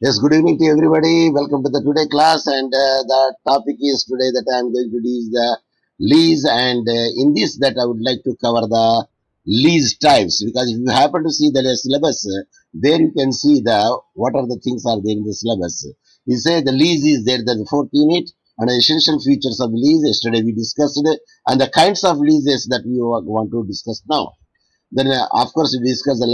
Yes, good evening to everybody. Welcome to the today class, and the topic is today that I am going to do is the lease, and in this that I would like to cover the lease types, because if you happen to see the syllabus, there you can see the what are the things are there in the syllabus. You say the lease is there, the fourth unit, and the essential features of lease. Yesterday we discussed it, and the kinds of leases that we want to discuss now. Then, of course, we discuss the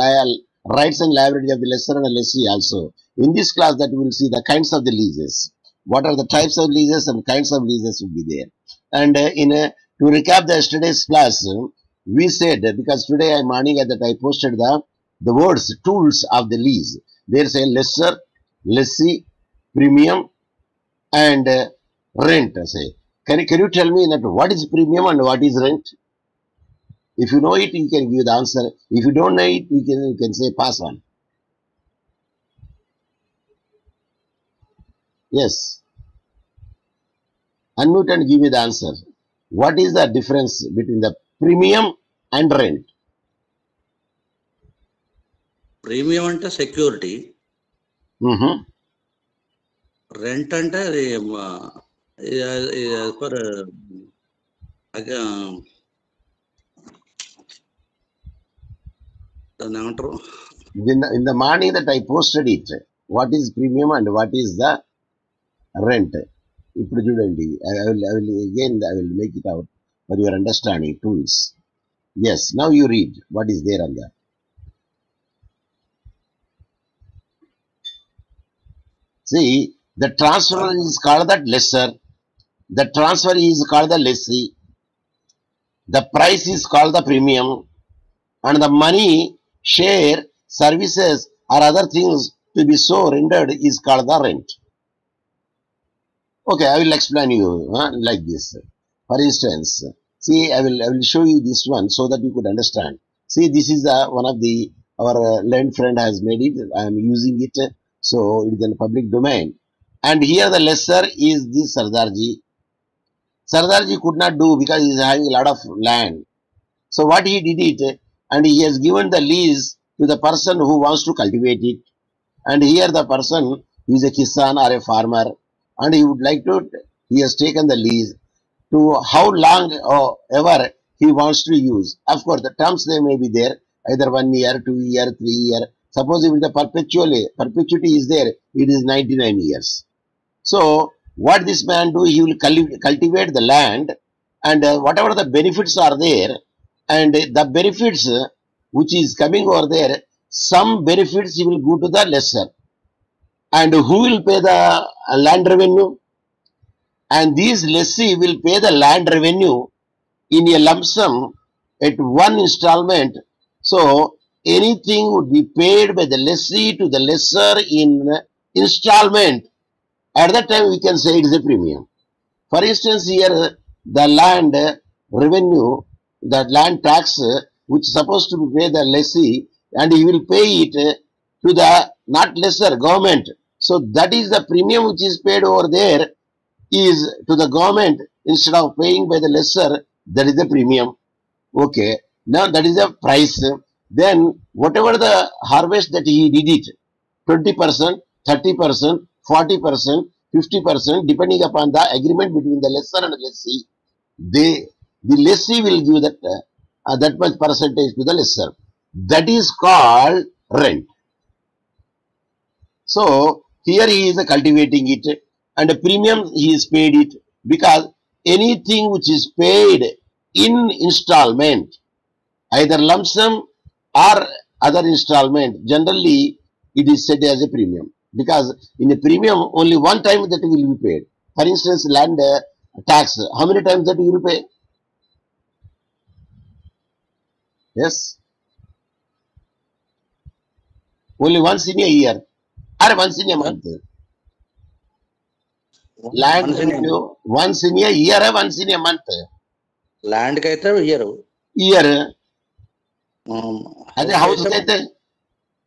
rights and liability of the lessor and the lessee also. In this class, that we will see the kinds of the leases. What are the types of leases and kinds of leases will be there. And to recap the yesterday's class, we said because today morning at that I posted the words tools of the lease. There's a lessor, lessee, premium, and rent. Say, can you tell me that what is premium and what is rent? If you know it, you can give the answer. If you don't know it, you can say pass on. Yes. Unmute and give me the answer. What is the difference between the premium and rent? Premium అంటే security, rent అంటే అది for దాన్ని ఏమంటారు? In the morning that I posted it, what is premium and what is the rent? ఇప్పుడు చూడండి, I will make it out for your understanding tools. Yes, now you read what is there on that. See, the transfer is called the lessor, the transfer is called the lessee, the price is called the premium, and the money, share, services or other things to be so rendered is called the rent. Okay, I will explain you like this. For instance, see, I will show you this one so that you could understand. See, this is one of the our learned friend has made it. I am using it, so it is in the public domain. And here the lessor is this Sardarji. Sardarji could not do because he is having a lot of land. So what he did it, and he has given the lease to the person who wants to cultivate it. And here the person is a kisan or a farmer, and he would like to, he has taken the lease to how long or ever he wants to use. Of course, the terms they may be there, either 1 year, 2 year, 3 year. Suppose if the perpetuity is there, it is 99 years. So what this man do, he will cultivate the land, and whatever the benefits are there, and the benefits which is coming over there, some benefits he will go to the lessor. And who will pay the land revenue? And these lessee will pay the land revenue in a lump sum at one installment. So anything would be paid by the lessee to the lessor in installment. At that time we can say it is a premium. For instance, here the land revenue, the land tax which is supposed to be paid the lessee, and he will pay it to the not lessor, government. So that is the premium which is paid over there is to the government instead of paying by the lessor. That is the premium. Okay, now that is the price. Then whatever the harvest that he did it, 20%, 30%, 40%, 50%, depending upon the agreement between the lessor and the lessee, the lessee will give that much percentage to the lessor. That is called rent. So here he is cultivating it, and a premium he is paid it, because anything which is paid in installment, either lump sum or other installment, generally it is said as a premium, because in a premium only one time that will be paid. For instance, land tax, how many times that you will pay? Yes, only once in a year or once in a month. Land revenue once in a year or once in a month? Land కి అయితే year అదే house అయితే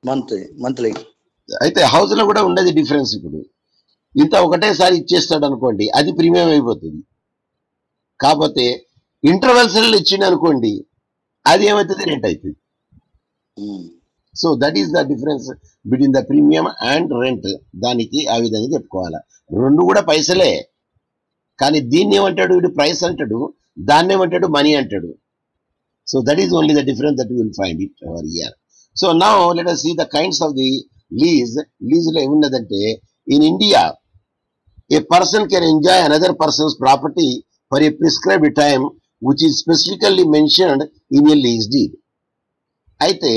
monthly. అయితే house లో కూడా ఉండదు difference. ఇప్పుడు ఇంత ఒకటేసారి ఇచ్చేస్తాడు అనుకోండి, అది ప్రీమియం అయిపోతుంది. కాకపోతే ఇంటర్వెల్స్ ఇచ్చింది అనుకోండి, అది ఏమవుతుంది, రెంట్ అవుతుంది. So that is the difference between the premium and rent. దానికి ఆ విధంగా చెప్పుకోవాలి. రెండు కూడా పైసలే, కానీ దీన్ని ఏమంటాడు వీడు ప్రైస్ అంటాడు, దాన్ని ఏమంటాడు మనీ అంటాడు. So that is only the difference that will find it over here. So now let us see the kinds of the lease. లీజులో ఏమున్నదంటే, in India a person can enjoy another person's property for a prescribed time which is specifically mentioned in a lease deed. అయితే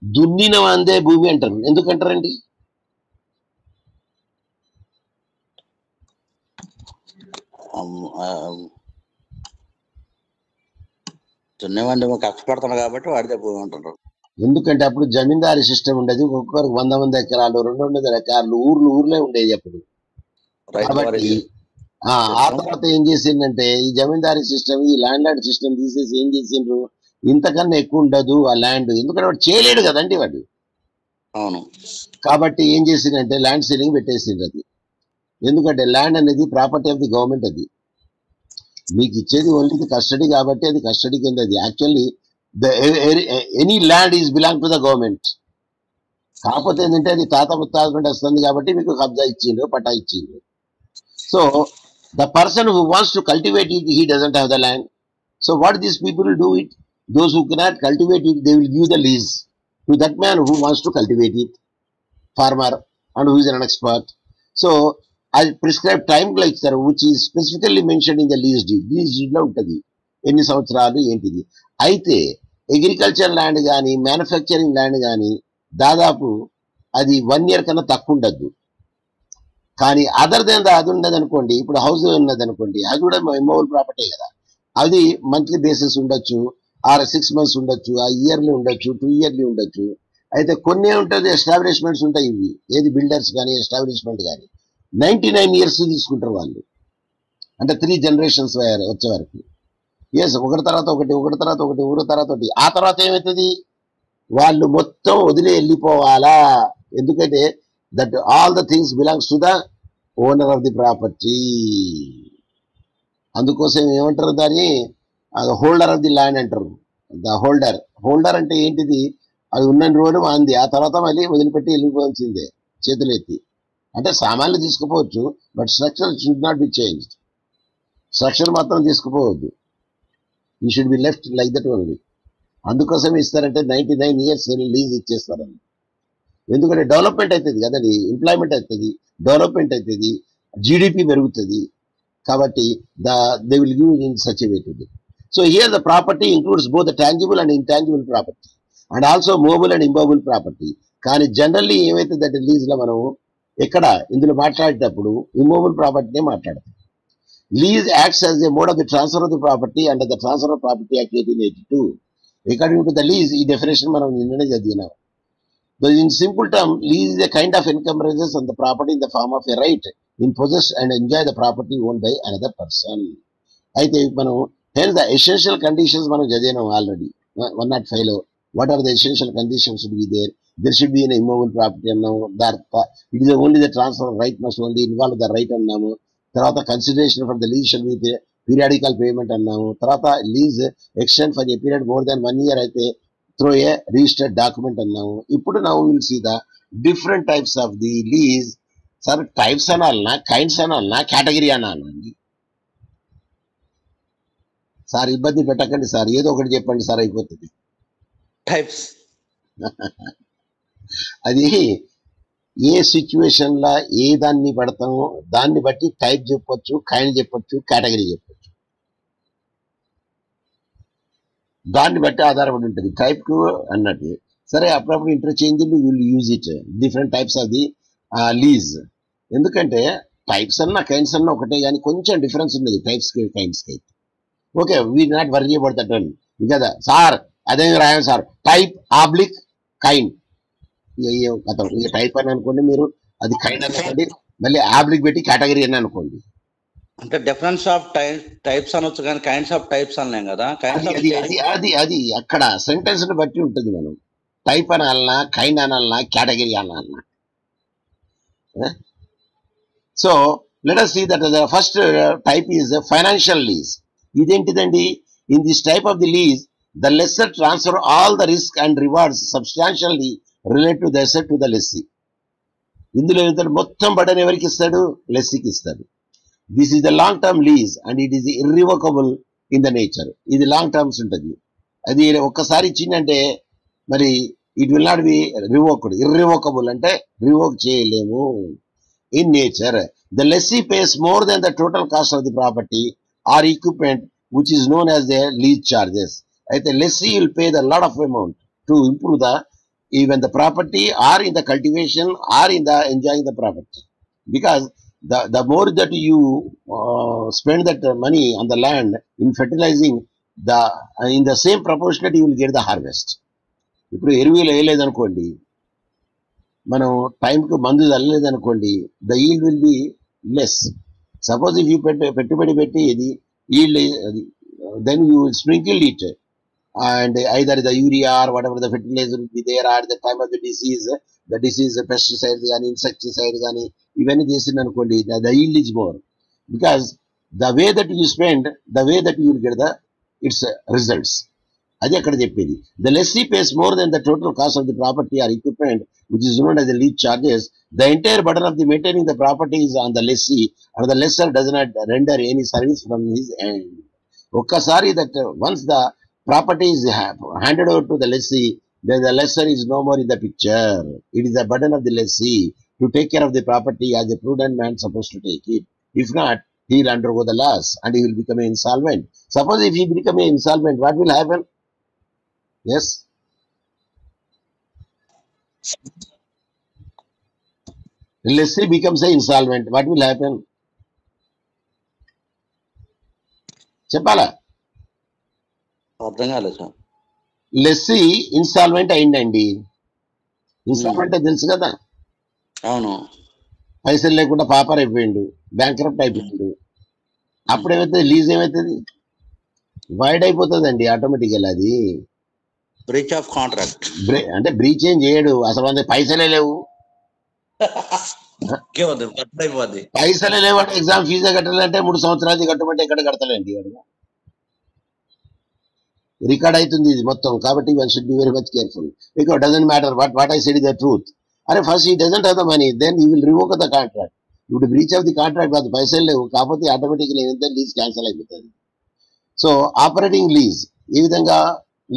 దున్నిన అందే భూమి అంటారు. ఎందుకంటారండి? దున్నేవాడిని కష్టపడతాను కాబట్టి వాడితే భూమి అంటారు. ఎందుకంటే అప్పుడు జమీందారీ సిస్టమ్ ఉండేది. ఒక్కొక్కరికి 100 ఎకరాలు, 200 ఎకరాలు, ఊర్లే ఉండేది అప్పుడు. కాబట్టి ఆ తర్వాత ఏం చేసిందంటే, ఈ జమీందారీ సిస్టమ్, ఈ ల్యాండ్ లార్డ్ సిస్టమ్ తీసేసి ఏం చేసిండ్రు, ఇంతకన్నా ఎక్కువ ఉండదు ఆ ల్యాండ్. ఎందుకంటే వాడు చేయలేడు కదండి వాడు. అవును. కాబట్టి ఏం చేసిందంటే ల్యాండ్ సీలింగ్ పెట్టేసిండ్రు. అది ఎందుకంటే ల్యాండ్ అనేది ప్రాపర్టీ ఆఫ్ ది గవర్నమెంట్. అది మీకు ఇచ్చేది ఓన్లీ కస్టడీ కాబట్టి అది కస్టడీ కింద. అది actually any land is belong to the government. కాకపోతే ఏంటంటే అది తాత ముత్తాత నుండి వస్తుంది కాబట్టి మీకు కబ్జా ఇచ్చిండ్రు, పట్టా ఇచ్చిండ్రు. So the person who wants to cultivate it, he doesn't have the land. So what these people will do it? Those who cannot cultivate it, they will give the lease to that man who wants to cultivate it, farmer, and who is an expert. So I prescribe time like sir, which is specifically mentioned in the lease deed. Lease deed లో ఉంటుంది ఎన్ని సంవత్సరాలు ఏంటిది. అయితే agriculture land కానీ manufacturing land కానీ దాదాపు అది 1 year కన్నా తక్కువ ఉండద్దు. కానీ అదర్ దెన్ అది ఉన్నది అనుకోండి, ఇప్పుడు హౌస్ ఉన్నది అనుకోండి, అది కూడా ఇమ్మోవల్ ప్రాపర్టీ కదా. అది మంత్లీ బేసిస్ ఉండొచ్చు, ఆర్ 6 months ఉండొచ్చు, ఆ ఇయర్లీ ఉండొచ్చు, 2 yearly ఉండొచ్చు. అయితే కొన్ని ఉంటుంది ఎస్టాబ్లిష్మెంట్స్ ఉంటాయి. ఇవి ఏది బిల్డర్స్ కానీ ఎస్టాబ్లిష్మెంట్ కానీ 99 years తీసుకుంటారు వాళ్ళు. అంటే 3 generations వచ్చే వరకు. ఎస్, ఒకటి తర్వాత ఒకటి, ఒకటి తర్వాత ఒకటి, ఒకటి తర్వాత ఒకటి. ఆ తర్వాత ఏమవుతుంది, వాళ్ళు మొత్తం వదిలే వెళ్ళిపోవాలా. ఎందుకంటే that all the things belongs to the owner of the property. అందుకోసం ఏమంటారు దాన్ని, హోల్డర్ ఆఫ్ ది ల్యాండ్ అంటారు. ద హోల్డర్ అంటే ఏంటిది, అది ఉన్న రోజు అంది, ఆ తర్వాత మళ్ళీ వదిలిపెట్టి వెళ్ళిపోవాల్సిందే చేతులు ఎత్తి. అంటే సామాన్లు తీసుకుపోవచ్చు, but structure should not be changed. Structure మాత్రం తీసుకుపోవద్దు. ఈ should be left like that only. అందుకోసం ఇస్తారంటే 99 years లీజ్ ఇచ్చేస్తారని. ఎందుకంటే డెవలప్మెంట్ అవుతుంది కదండి, ఎంప్లాయ్మెంట్ అవుతుంది, డెవలప్మెంట్ అవుతుంది, జీడిపి పెరుగుతుంది. కాబట్టి they will give in such a way to. So here the property includes both the tangible and intangible property and also movable and immovable property. కానీ generally ఏమైతుందంటే లీజ్లో మనం ఎక్కడ ఇందులో మాట్లాడేటప్పుడు ఇమ్మూవబుల్ ప్రాపర్టీనే మాట్లాడతాం. Lease acts as a mode of the transfer of the property under the transfer of property act 1882. According to the lease, ఈ డెఫినేషన్ మనం నిన్ననే చదివినాం. In simple term, lease is a kind of encumbrances on the property in the form of a right in possess and enjoy the property owned by another person. అయితే మనం hence the essential conditions మనం చదివినాం already 105లో. What are the essential conditions should be there? There should be an immovable property అన్నాము. It is only the transfer of right must only involve the right అన్నాము. తర్వాత consideration for the lease should be periodical payment అన్నాము. తర్వాత lease extend for a period more than 1 year అయితే through a registered document అన్నాము. ఇప్పుడు now we will see the different types of the lease. Sir types అనాలన్నా, kinds అనాలన్నా, category అనాలండి? Sir ఇబ్బంది పెట్టకండి సార్, ఏదో ఒకటి చెప్పండి సార్, అయిపోతుంది. టైప్స్ అది ఏ సిచ్యువేషన్ లా ఏ దాన్ని పడతామో దాన్ని బట్టి టైప్ చెప్పొచ్చు, కైండ్ చెప్పొచ్చు, కేటగిరీ చెప్పొచ్చు. దాన్ని బట్టి ఆధారపడి ఉంటుంది టైప్ కు అన్నట్టు. సరే, అప్పుడప్పుడు interchangeable will use it different types of the lease. ఎందుకంటే టైప్స్ అన్నా కైండ్స్ అన్నా ఒకటే, కానీ కొంచెం డిఫరెన్స్ ఉన్నది టైప్స్ కి కైండ్స్ కి. Okay, we not worry about that one కదా సార్. అదేం రాయం సార్, టైప్ ఆబ్లిక్ కైండ్ కథం. ఇక టైప్ అని అనుకోండి మీరు, అది కైండ్ అనుకోండి, మళ్ళీ ఆబ్లిక్ పెట్టి కేటగిరీ అని అనుకోండి. అంటే డిఫరెన్స్ ఆఫ్ టైప్స్ అనొచ్చు కానీ కైండ్స్ ఆఫ్ టైప్స్ అనలేం కదా. అది అక్కడ సెంటెన్స్ ని బట్టి ఉంటుంది. మనం టైప్ అనాలన్నా, కైండ్ అనాలన్నా, కేటగిరీ అనాలన్నా. So let us see that the first type is financial lease. ఇదేంటిదండి? In this type of the lease the lessor transfer all the risk and rewards substantially relate to the asset to the lessee. ఇందులో ఏమిటంటే మొత్తం బడన్ ఎవరికి ఇస్తాడు? లెస్సీకి ఇస్తాడు. This is the long term lease and it is irrevocable in the nature. ఇది long terms ఉంటుంది. అది ఒక్కసారి ఇచ్చిందంటే మరి it will not be revoked. Irrevocable అంటే రివోక్ చేయలేము. In nature the lessee pays more than the total cost of the property or equipment which is known as the lease charges. అయితే lessee will pay the lot of amount to improve the even the property or in the cultivation or in the enjoying the property, because the more that you spend that money on the land in fertilizing the in the same proportionate you will get the harvest. ఇప్పుడు ఎరువులు వేయలేదనుకోండి, మనం టైంకి మందు చల్లలేదనుకోండి, the yield will be less. Suppose if you పెట్టుబడి పెట్టి ఇది yield, then you sprinkle it and either the urea or whatever the fertilizer will be there at the time of the disease pesticides and insecticides and even చేసింది అనుకోండి, the yield is more, because the way that you spend, the way that you will get the its results. అది అక్కడ చెప్పేది. The lessee pays more than the total cost of the property or equipment which is known as the lease charges. The entire burden of the maintaining the property is on the lessee and the lessor does not render any service from his end. ఒక్కసారి that once the property is handed over to the lessee, then the lessor is no more in the picture. It is the burden of the lessee to take care of the property as a prudent man supposed to take it. If not, he will undergo the loss and he will become insolvent. Suppose if he become insolvent, what will happen? Yes? Lessee becomes insolvent, what will happen? చెప్పాలా? అర్థం కాలేదు sir. Lessee instalment అయిందండి. Instalment తెలుసు కదా. అవును. పైసలు లేకుండా పాపర్ అయిపోయిండు, bankrupt అయిపోయిండు. అప్పుడు ఏమవుతుంది? లీజ్ ఏమవుతుంది? వైడ్ అయిపోతుందండి ఆటోమేటిక్గా. అది బ్రీచ్ ఆఫ్ కాంట్రాక్ట్. అంటే బ్రీచ్ ఏం చేయడు, అసలు అంత పైసలే లేవు. పైసలే లేవంటే ఎగ్జామ్ ఫీజే కట్టాలంటే 3 సంవత్సరాలు కట్టమంటే ఎక్కడ కడతాడండి వాడు. రికార్డ్ అవుతుంది ఇది మొత్తం. కాబట్టి one should be very much careful. Because doesn't matter what I said is the truth. అరే first he doesn't have the money, then you will revoke the contract. ఇప్పుడు బ్రీచ్ ఆఫ్ ది కాంట్రాక్ట్ కాదు, పైసలు లేవు, కాకపోతే ఆటోమేటిక్గా ఏంటంటే lease cancel అయిపోతుంది. So operating lease ఏ విధంగా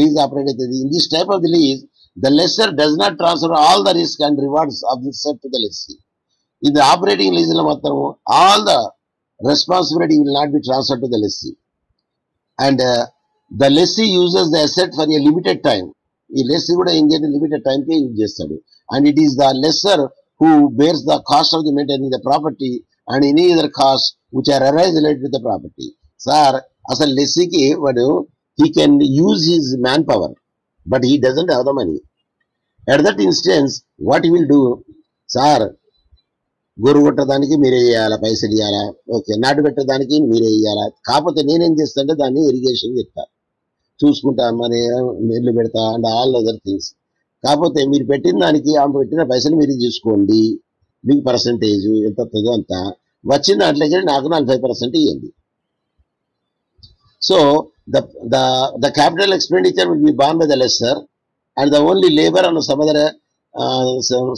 లీజ్ ఆపరేట్ అవుతుంది? In this type of the lease the lessor does not transfer all the risk and rewards of the set to the lessee. ఇది ఆపరేటింగ్ లీజ్ లో మొత్తం all the responsibility will not be transfer to the lessee. And the lessee uses the asset for a limited time. ఈ lessee కూడా ఏం చేయాలి? Limited time కే use చేస్తాడు. And it is the lesser who bears the cost of the maintaining the property and any other costs which are arise related to the property. Sir అసలు లెస్సీకి వాడు he can use his manpower but he doesn't have the money. At that instance what he will do? Sir గొర్రు కొట్టడానికి మీరే చేయాలా, పైసలు ఇవ్వాలా, okay, నాటు పెట్టడానికి మీరే ఇవ్వాలా, కాకపోతే నేనేం చేస్తానంటే దాన్ని ఇరిగేషన్ చెప్తా, చూసుకుంటా, మరి నీళ్లు పెడతా అండ్ ఆల్ అదర్ థింగ్స్. కాకపోతే మీరు పెట్టిన దానికి ఆమె పెట్టిన పైసలు మీరు చూసుకోండి, మీకు పర్సంటేజ్ ఎంత వస్తుందో అంత వచ్చిన దాంట్లోకి నాకు 45% ఇవ్వండి. So the capital expenditure will be born by the lesser and the only labour and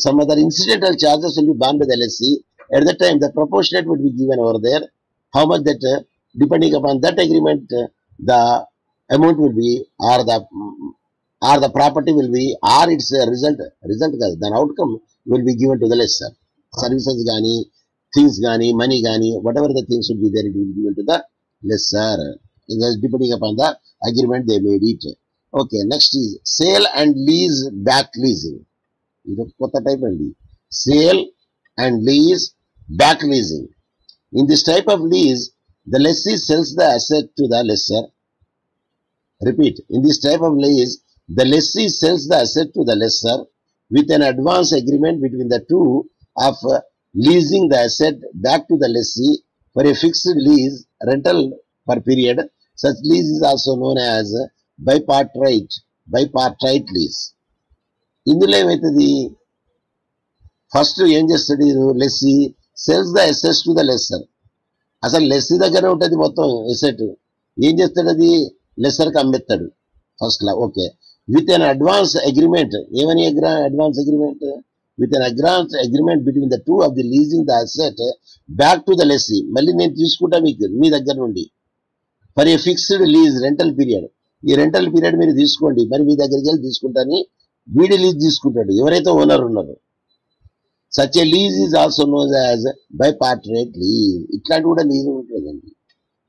some other incidental charges will be borne by the lessee. At that time the proportionate would be given over there, how much that depending upon that agreement the amount will be, or the property will be, or its result కాదు, దాని outcome will be given to the lessor. Services గానీ, things గానీ, money గానీ, whatever the things should be there, it will be given to the lessor depending upon the agreement they made it. Okay, next is sale and lease back leasing. ఇది ఒక కొత్త type అండి. Sale and lease back leasing. In this type of lease the lessee sells the asset to the lesser. Repeat, in this type of lease the lessee sells the asset to the lesser with an advance agreement between the two of leasing the asset back to the lessee for a fixed lease rental per period. Such lease is also known as bipartite lease. ఇందులో ఏమవుతుంది? First ఏం చేస్తాడు lessee? Sells the assets to the lessor. అసలు lessee దగ్గర ఉంటుంది మొత్తం asset. ఏం చేస్తాడు? అది లెస్సర్కి అమ్మేస్తాడు. ఫస్ట్ లా okay. With an advance agreement, ఏమని advance agreement? With an advance agreement between the two of the leasing the asset back to the lessee, మళ్ళీ నేను తీసుకుంటా మీకు మీ దగ్గర నుండి for a fixed lease rental period. ఈ రెంటల్ పీరియడ్ మీరు తీసుకోండి, మరి మీ దగ్గరికి వెళ్ళి తీసుకుంటాని వీడి లీజ్ తీసుకుంటాడు ఎవరైతే ఓనర్ ఉన్నారో. Such a lease is also known as bipartite lease. ఇట్లాంటి కూడా లీజ్ ఉంటుందండి.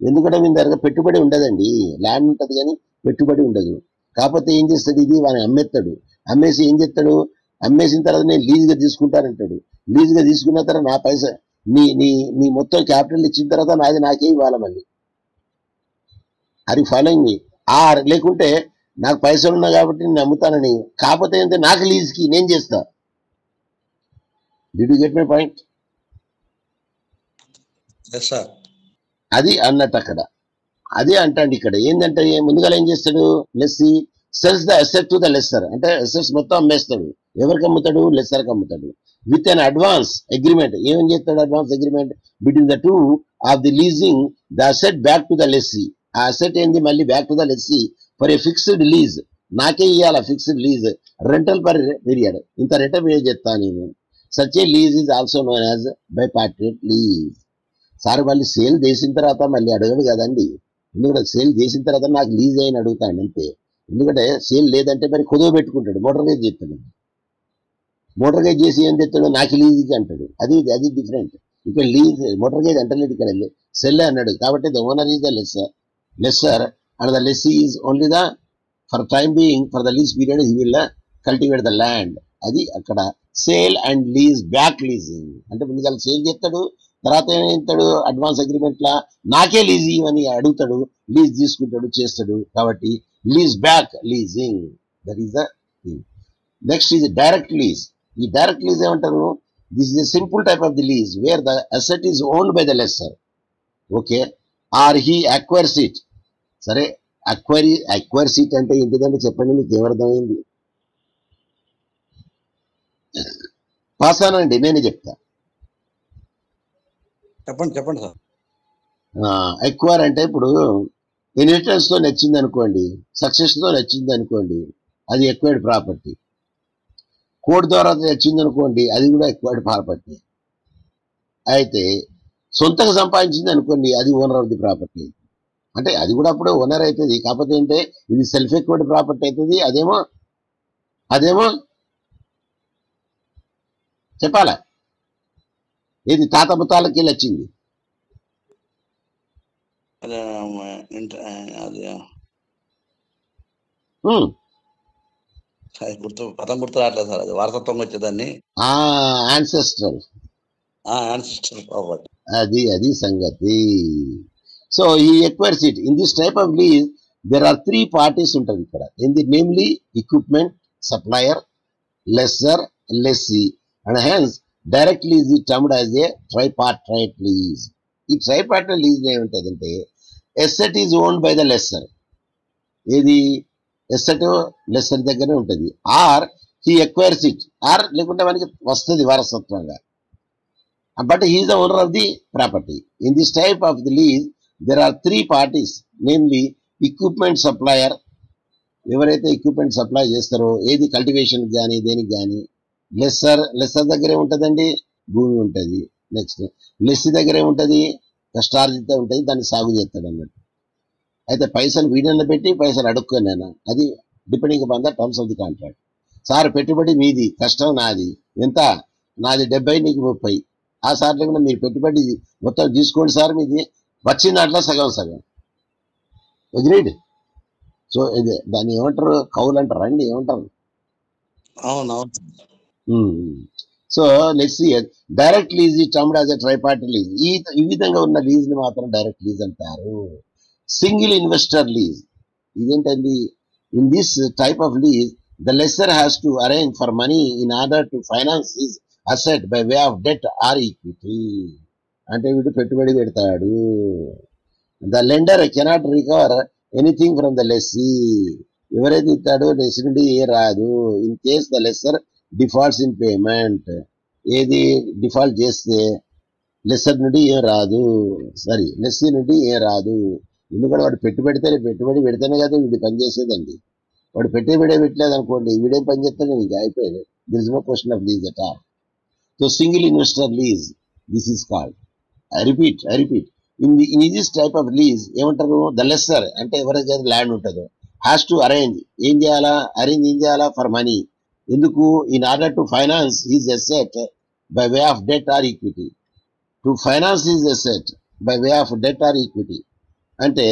ఎందుకంటే మీ దగ్గర పెట్టుబడి ఉండదండి, ల్యాండ్ ఉంటుంది కానీ పెట్టుబడి ఉండదు. కాకపోతే ఏం చేస్తాడు, ఇది వాడిని అమ్మేస్తాడు. అమ్మేసి ఏం చేస్తాడు, అమ్మేసిన తర్వాత నేను లీజ్గా తీసుకుంటానంటాడు. లీజ్గా తీసుకున్న తర్వాత నా పైసా నీ మొత్తం క్యాపిటల్ ఇచ్చిన తర్వాత నాది నాకే ఇవ్వాలి మళ్ళీ. అది ఫాలోయింగ్ మీ. ఆర్ లేకుంటే నాకు పైసలు ఉన్నా కాబట్టి నేను అమ్ముతానని, కాకపోతే ఏంటంటే నాకు లీజ్కి నేను చేస్తా. Did you get my point? అది అన్నట్టు అక్కడ అదే అంటాండి. ఇక్కడ ఏంటంటే ముందుగా ఏం చేస్తాడు, lessee sells the asset to the lessor, అంటే అసెట్స్ మొత్తం అమ్మేస్తాడు. ఎవరికి అమ్ముతాడు, లెస్సర్కి అమ్ముతాడు. విత్ అన్ అడ్వాన్స్ అగ్రిమెంట్, ఏమేం చేస్తాడు advance agreement between the two of the leasing the asset back to the lessee. ఆ అసెట్ ఏంది మళ్ళీ back to the lessee for a fixed lease, నాకే ఇవ్వాల fixed lease rental per period, ఇంత rental pay చేస్తాను నేను. Such a lease is also known as bipartite lease. Sir మళ్ళీ sale చేసిన తర్వాత మళ్ళీ అడగడు కదండి, ఎందుకంటే సేల్ చేసిన తర్వాత నాకు లీజ్ అయిన అడుగుతాను అంతే. ఎందుకంటే సేల్ లేదంటే మరి కుదువ పెట్టుకుంటాడు, మోటార్ గేజ్ చేస్తాడు. మోటార్ గేజ్ చేసి ఏం చేస్తాడు, నాకు లీజ్కి అంటాడు. అది డిఫరెంట్. ఇక్కడ లీజ్ మోటార్ గేజ్ అంటలేదు, ఇక్కడ సెల్ అన్నాడు. కాబట్టి the owner is the lesser and the lessee is only the for time being for the lease period he will cultivate the land. అది అక్కడ sale and lease back leasing అంటే ముందుగా sale చేస్తాడు, తర్వాత ఏమవుతాడు అడ్వాన్స్ అగ్రిమెంట్ లా నాకే lease ఇవని అడుగుతాడు, లీజ్ తీసుకుంటాడు చేస్తాడు. కాబట్టి lease back leasing, that is the thing. Next is direct lease. ఈ డైరెక్ట్ లీజ్ ఏమంటారు, this is a simple type of the lease wear the asset is owned by the lesser, okay, or he acquires it. సరే, acquires it అంటే ఏంటిదంటే చెప్పండి, మీకు ఏమర్థమైంది? Pass అనండి, నేనే చెప్తా. చెప్పండి సార్. ఎక్వైర్ అంటే ఇప్పుడు ఇన్హెరిటెన్స్ తో నచ్చింది అనుకోండి, సక్సెస్ తో నచ్చింది అనుకోండి, అది ఎక్వైర్డ్ ప్రాపర్టీ. కోర్టు ద్వారా నచ్చింది అనుకోండి, అది కూడా ఎక్వైర్డ్ ప్రాపర్టీ. అయితే సొంతంగా సంపాదించింది అనుకోండి, అది ఓనర్ ఆఫ్ ది ప్రాపర్టీ. అంటే అది కూడా అప్పుడే ఓనర్ అవుతుంది. కాకపోతే ఏంటంటే ఇది సెల్ఫ్ ఎక్వైర్డ్ ప్రాపర్టీ అవుతుంది, అదేమో చెప్పాలా, ఏది తాత ముత్తాలకి వచ్చింది. పదం గుర్తు రావట్లేదు సార్, అది వారసత్వంగా వచ్చేదాన్ని యాన్సెస్ట్రల్ ప్రాపర్టీ. అది సంగతి. So he acquires it in this type of lease there are 3 parties ఉంటుంది ఇక్కడ. Namely equipment supplier, lessor, lessee, and hence direct lease is termed as a tripartite lease. ఈ tripartite lease ఏముంటుందంటే asset is owned by the lessor, ఏది asset lessor దగ్గర ఉంటుంది, or he acquires it, or లేకుంటే మనకి వస్తుంది వారసత్వంగా, but he is the owner of the property. In this type of the lease there are 3 parties, namely equipment supplier, ఎవరైతే equipment supply చేస్తారో ఏది కల్టివేషన్ కానీ దేనికి కానీ, లెస్సర్ దగ్గరే ఉంటుందండి భూమి ఉంటుంది, నెక్స్ట్ లెస్సీ దగ్గరే ఉంటుంది కష్టార్జిత ఉంటుంది, దాన్ని సాగు చేస్తాడు అన్నట్టు. అయితే పైసలు వీడన్న పెట్టి పైసలు అడుక్కోనేనా, అది depending upon the terms of the contract. Sir పెట్టుబడి మీది, కష్టం నాది, ఎంత నాది 70 నీకు 30, ఆ సార్ లేకుండా మీరు పెట్టుబడి మొత్తం తీసుకోండి సార్, మీది వచ్చిన దాంట్లో సగం సగం. అగ్రీడ్? సో ఇది దాన్ని ఏమంటారు, కౌలు అంటారు అండి, ఏమంటారు? So let's see, direct lease is termed as a tripartite lease. ఈ విధంగా ఉన్న లీజ్ ని మాత్రం డైరెక్ట్ లీజ్ అంటారు. సింగిల్ ఇన్వెస్టర్ లీజ్ ఇదేంటండి, in this type of lease the lessor has to arrange for money in order to finance his asset by way of debt or equity. అంటే వీడు పెట్టుబడి పెడతాడు. The lender cannot recover anything from the lessee, ఎవరైతే ఇస్తాడో lessee నుండి ఏ రాదు. In case the lessor defaults in payment, ఏది డిఫాల్ట్ చేస్తే లెస్సర్ నుండి ఏం రాదు, లెస్సీ నుండి ఏం రాదు. ఎందుకంటే వాడు పెట్టుబడి పెడితేనే కదా వీడు పనిచేసేదండి. వాడు పెట్టలేదు అనుకోండి, వీడేం పని చేస్తాడు, నీకు అయిపోయింది. There is no question of lease at all. So single investor lease, this is called. I repeat in this type of lease ఏమంటారు, ద లెస్సర్ అంటే ఎవరైతే ల్యాండ్ ఉంటుందో హ్యాస్ టు అరేంజ్ ఏం చేయాలా ఫర్ మనీ. ఎందుకు? In order to finance his asset by way of debt or equity. To finance his asset by way of debt or equity అంటే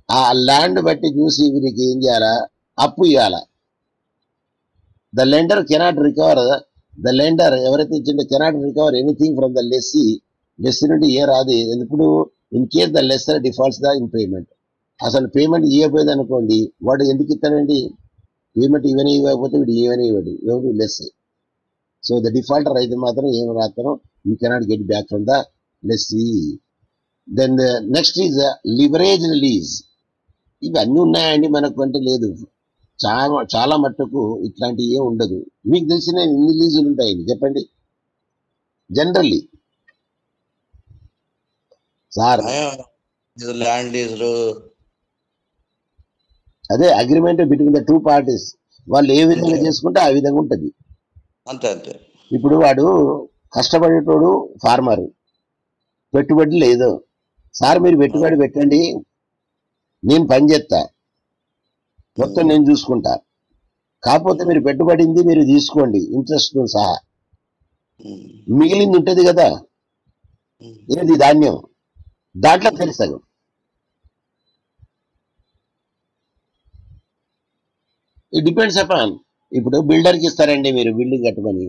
ఆ land బట్టి చూసి వీరికి ఏం చేయాలా, అప్పు ఇవ్వాలా. The lender cannot recover, the lender ఎవరైతే ఇచ్చిండో cannot recover anything from the lessee నుండి ఏ రాదు. ఎందుకు? In case the lessor defaults the in payment. అసలు పేమెంట్ ఇవ్వకపోయేది అనుకోండి, వాడు ఎందుకు ఇస్తాడండి? పేమెంట్ ఇవ్వకపోతే వీడు ఇవ్వడు, ఎవరు లెస్. సో ద డిఫాల్టర్ అయితే మాత్రం ఏం రాస్తారో you cannot get back from the lessee. Then next is leverage lease. ఇవన్నీ ఉన్నాయండి మనకు అంటే లేదు, చాలా మట్టుకు ఇట్లాంటివి ఏం ఉండదు. మీకు తెలిసిన ఎన్ని లీజులు ఉంటాయండి చెప్పండి జనరల్లీ? సార్ ల్యాండ్ లీజులు అదే agreement between the two parties, వాళ్ళు ఏ విధంగా చేసుకుంటే ఆ విధంగా ఉంటుంది. అంతే. ఇప్పుడు వాడు కష్టపడేటోడు ఫార్మర్, పెట్టుబడి లేదు. సార్ మీరు పెట్టుబడి పెట్టండి, నేను పని చేస్తా, మొత్తం నేను చూసుకుంటా, కాకపోతే మీరు పెట్టుబడింది మీరు తీసుకోండి ఇంట్రెస్ట్ సహా, మిగిలింది ఉంటుంది కదా ఏది ధాన్యం, దాంట్లో తెలుసు. It depends upon. ఇప్పుడు బిల్డర్కి ఇస్తారండి మీరు బిల్డింగ్ కట్టమని,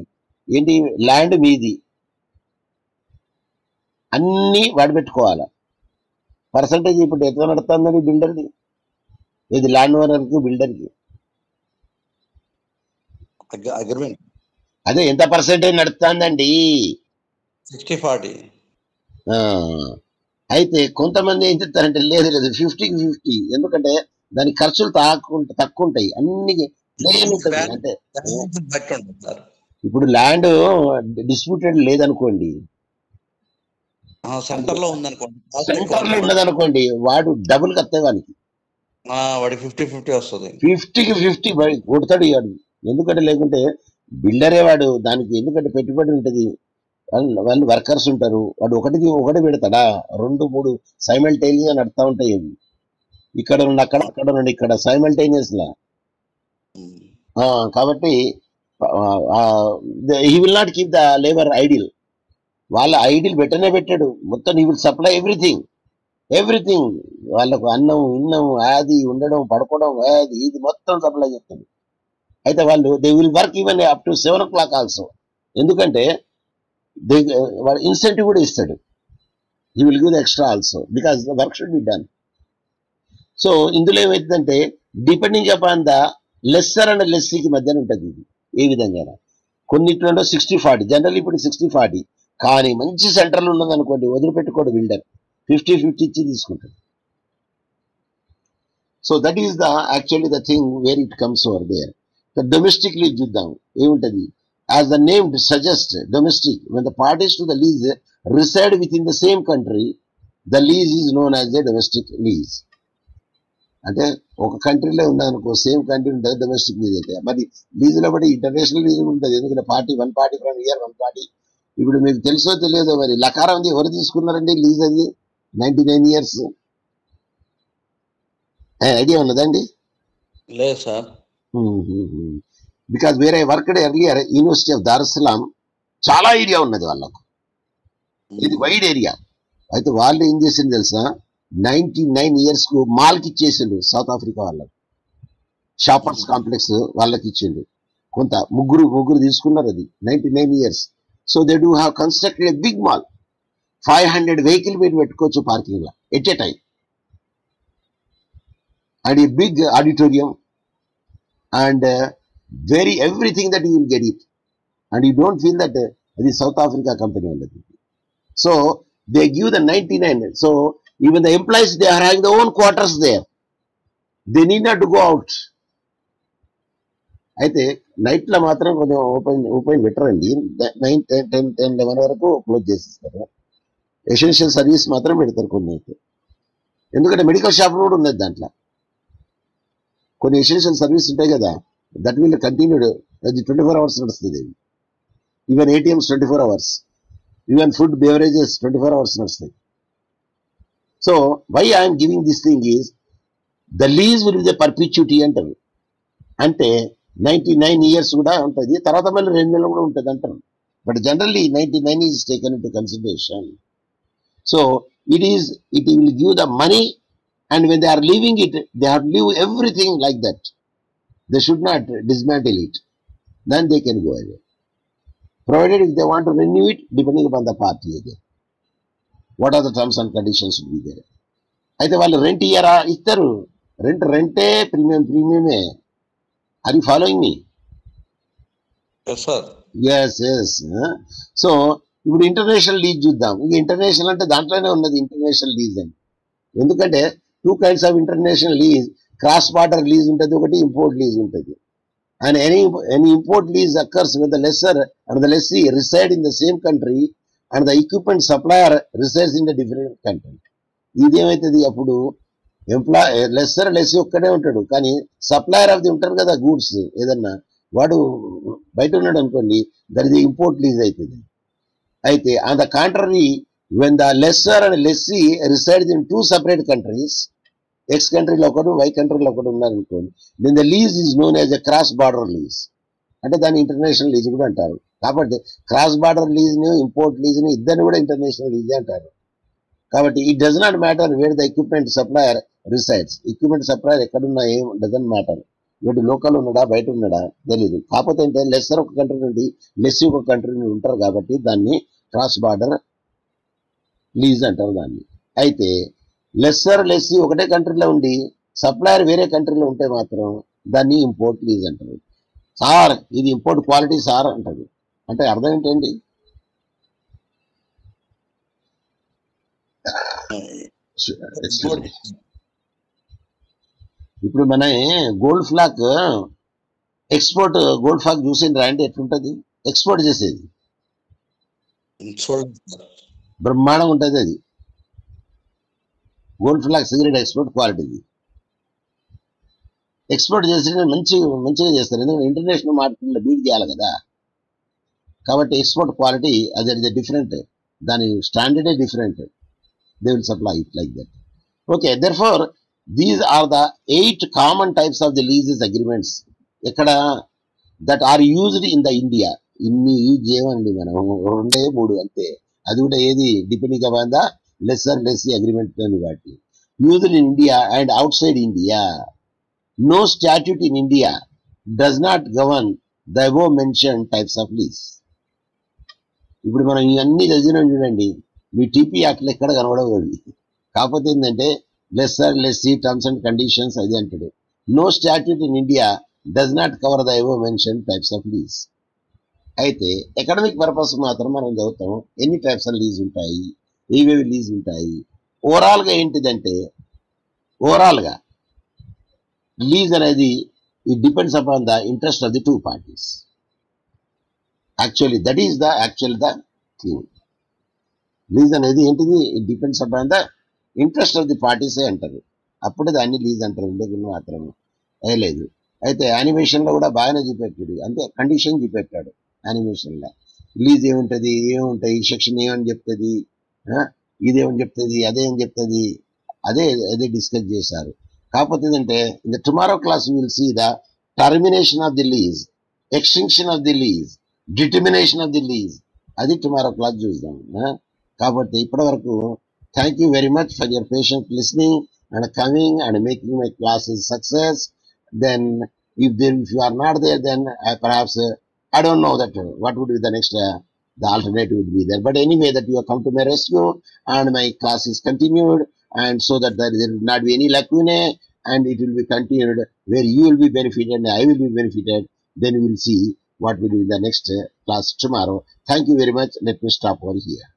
ఏంటి ల్యాండ్ మీది అన్నీ వాడు పెట్టుకోవాలా. పర్సంటేజ్ ఇప్పుడు ఎట్లా నడుస్తుందని బిల్డర్ది, ఇది ల్యాండ్ ఓనర్కి బిల్డర్కి అగ్రిమెంట్ అదే ఎంత పర్సెంటేజ్ నడుస్తుందండి? 60-40. అయితే కొంతమంది ఏం చెప్తారంటే లేదు 50కి 50, ఎందుకంటే దాని ఖర్చులు తక్కువ ఉంటాయి, అన్ని ప్లేన్ ఉంటుంది. అంటే ఇప్పుడు ల్యాండ్ డిస్ప్యూటెడ్ లేదనుకోండి, సెంటర్లో ఉన్నదనుకోండి, వాడు డబుల్ కత్తే వాడికి 50-50 వస్తుంది. 50కి 50 కొడతాడు ఇవాడు. ఎందుకంటే లేకుంటే బిల్డరే వాడు దానికి, ఎందుకంటే పెట్టుబడి ఉంటుంది, వాళ్ళు వర్కర్స్ ఉంటారు, వాడు ఒకటి పెడతాడా, 2-3 సైమల్టేనియస్ గా నడుస్తూ ఉంటాయి అవి, ఇక్కడ నుండి అక్కడ నుండి ఇక్కడ సైమల్టేనియస్ లా. కాబట్టి he will not keep the labour idle. వాళ్ళ ఐడిల్ పెట్టాడు, మొత్తం హీ విల్ సప్లై ఎవ్రీథింగ్. వాళ్ళకు అన్నం అది ఉండడం పడుకోవడం అది ఇది మొత్తం సప్లై చేస్తుంది. అయితే వాళ్ళు they will work even up to 7 o'clock also, ఎందుకంటే వాడు ఇన్సెంటివ్ కూడా ఇస్తాడు. He will give the extra also because the work should be done. So ఇందులో ఏమవుతుందంటే depending upon the lesser and లెస్సీకి మధ్యన ఉంటుంది ఇది. ఏ విధంగా కొన్నిట్లో 60-40, జనరల్ ఇప్పుడు 60-40, కానీ మంచి సెంటర్లు ఉన్నదనుకోండి వదిలిపెట్టుకోడు బిల్డర్, 50-50 ఇచ్చి తీసుకుంటాడు. So that is the actually the thing where it comes over there. Domestic lease చూద్దాం ఏముంటది. As the name suggest, domestic when the parties to the lease reside within the same country, the lease is known as a domestic lease. అంటే ఒక కంట్రీలో ఉందనుకో, same country ఉంటుంది domestic lease అయితే. మరి లీజులో బట్టి ఇంటర్నేషనల్ లీజ్ ఉంటుంది, ఎందుకంటే one party from year one party. ఇప్పుడు మీకు తెలుసో తెలియదో మరి లకారం ఎవరు తీసుకున్నారండి లీజ్? అది 99 years. ఐడియా ఉన్నదండి? లేదు సార్. బికాజ్ వేరే వర్క్డ్ ఎర్లియర్ యూనివర్సిటీ ఆఫ్ దారుస్సలాం, చాలా ఏరియా ఉన్నది వాళ్ళకు, ఇది వైడ్ ఏరియా. అయితే వాళ్ళు ఏం చేసింది తెలుసా, 99 years కు మాల్కి ఇచ్చేసిండు సౌత్ ఆఫ్రికా వాళ్ళకు, షాపర్స్ కాంప్లెక్స్ వాళ్ళకి ఇచ్చిండు. కొంత ముగ్గురు తీసుకున్నారు అది 99 years. So they do have constructed a big mall, 500 vehicle మీరు పెట్టుకోవచ్చు పార్కింగ్ లో at a time, and a big auditorium and everything that you will get it, and you don't feel that the South Africa company ఉన్నది. So they give the 99. So even the employees, they are having their own quarters there, they need not to go out. అయితే night లో మాత్రం కొంచెం open పెట్టరండి, 9, 10, 11 వరకు close చేసేస్తారు. Essential service మాత్రం పెడతారు కొన్ని అయితే, ఎందుకంటే మెడికల్ షాప్ కూడా ఉన్నది దాంట్లో. కొన్ని ఎసెన్షియల్ సర్వీస్ ఉంటాయి కదా, దట్ విల్ కంటిన్యూడ్, అది 24 hours నడుస్తుంది. Even ATMs 24 hours, even food beverages 24 hours నడుస్తాయి. So why I'm giving this thing is the lease will be the perpetuity అంటారు. అంటే 99 years కూడా ఉంటుంది, తర్వాత మళ్ళీ 2000 కూడా ఉంటుంది అంటారు. But generally 99 is taken into consideration. So it will give the money, and when they are leaving it, they have to leave everything like that. They should not dismantle it. Then they can go away. Provided if they want to renew it, depending upon the party again. What are the terms and conditions should be there. అయితే వాళ్ళు rent ఇయ్యారా? ఇస్తారు. రెంటే, ప్రీమియమే. Are you following me? Yes. So ఇప్పుడు international lease చూద్దాం. ఇక international అంటే దాంట్లోనే ఉన్నది ఇంటర్నేషనల్ లీజ్ అని. ఎందుకంటే 2 kinds of international lease, cross border lease ఉంటుంది, ఒకటి ఇంపోర్ట్ లీజ్ ఉంటుంది. And any import lease occurs when the lessor and the lessee reside in the same country and the equipment supplier resides in a different country. ఇదేమవుతుంది? అప్పుడు lesser lessee ఒక్కడే ఉంటాడు, కానీ supplier of the ఉంటారు కదా goods, ఏదన్నా వాడు బయట ఉన్నాడు అనుకోండి, దాని ఇంపోర్ట్ లీజ్ అవుతుంది. అయితే on the contrary, when the lesser and lessee resides in 2 separate countries, X కంట్రీలో ఒకడు, Y కంట్రీలో ఒకడు ఉన్నారనుకోండి, then the lease is known as a cross border lease. అంటే దాన్ని ఇంటర్నేషనల్ లీజ్ కూడా అంటారు. కాబట్టి క్రాస్ బార్డర్ లీజ్ని, ఇంపోర్ట్ లీజ్ని ఇద్దరిని కూడా ఇంటర్నేషనల్ లీజ్ అంటారు. కాబట్టి it does not matter where the equipment supplier resides. Equipment supplier ఎక్కడున్నా ఏం డజంట్ మ్యాటర్. వీడు లోకల్ ఉన్నాడా బయట ఉన్నాడా తెలీదు. కాకపోతే ఏంటంటే లెస్సర్ ఒక కంట్రీ నుండి, లెస్సీ ఒక కంట్రీ నుండి ఉంటారు కాబట్టి దాన్ని క్రాస్ బార్డర్ లీజ్ అంటారు దాన్ని. అయితే లెస్సర్ లెస్సీ ఒకటే కంట్రీలో ఉండి సప్లయర్ వేరే కంట్రీలో ఉంటే మాత్రం దాన్ని ఇంపోర్ట్ లీజ్ అంటారు. సార్ ఇది ఇంపోర్ట్ క్వాలిటీ సార్ అంటారు. అంటే అర్థం ఏంటండి? ఇప్పుడు మన Gold Flake export, Gold Flake చూసిండ్రా అంటే ఎట్లుంటది? ఎక్స్పోర్ట్ చేసేది బ్రహ్మాండంగా ఉంటుంది. అది గోల్డ్ ఫ్లాక్ సిగరెట్ ఎక్స్పోర్ట్ క్వాలిటీది. ఎక్స్పోర్ట్ చేసి మంచిగా చేస్తారు, ఎందుకంటే ఇంటర్నేషనల్ మార్కెట్లో బీట్ చేయాలి కదా. కాబట్టి ఎక్స్పోర్ట్ క్వాలిటీ అది డిఫరెంట్, దాని స్టాండర్డే different. They will supply it like that. Okay, therefore these are the 8 common types of the leases agreements ఎక్కడ that are used in the India. ఇన్ని యూజ్ చేయమండి మనం, 2 3 అంతే. అది కూడా ఏది depending upon the lesser lessee agreement అని వాటి used in India and outside India. No statute in India does not govern the above mentioned types of lease. ఇప్పుడు మనం ఇవన్నీ చదివినాం చూడండి, మీ టీపీ యాక్ట్లో ఎక్కడ కనబడవు. కాకపోతే ఏంటంటే lessor lessee terms and conditions అది అంటాడు. No statute in India does not cover the above mentioned types of lease. అయితే ఎకడమిక్ పర్పస్ మాత్రం మనం చదువుతాం ఎన్ని టైప్స్ ఆఫ్ లీజ్ ఉంటాయి, ఏవేవి లీజ్ ఉంటాయి. ఓవరాల్గా ఏంటిదంటే, ఓవరాల్గా లీజ్ అనేది it depends upon the interest of the 2 parties. Actually that is the thing. Lease అనేది ఏంటిది? It depends upon the interest of the పార్టీసే అంటారు. అప్పుడే దాన్ని లీజ్ అంటారు, ఉండేది మాత్రం లేదు. అయితే యానిమేషన్లో కూడా బాగానే చూపెట్టాడు, అంటే కండిషన్ చూపెట్టాడు యానిమేషన్లో. లీజ్ ఏముంటాయి, సెక్షన్ ఏమని చెప్తుంది, ఇదేమని చెప్తుంది, అదేమని చెప్తుంది, అదే డిస్కస్ చేశారు. కాకపోతే ఏంటంటే in the tomorrow class will see the termination of the lease, extension of the lease, determination of the lease. అది టుమారో క్లాస్ చూద్దాం. కాబట్టి ఇప్పటి వరకు thank you very much for your patient listening and coming and making my classes success. Then if you are not there, then perhaps I don't know that what would be the next the alternative would be there. But anyway, that you have come to my rescue and my class is continued, and so that there will not be any lacunae, and it will be continued where you will be benefited and I will be benefited. Then we will see what will be the next class tomorrow. Thank you very much. Let me stop over here.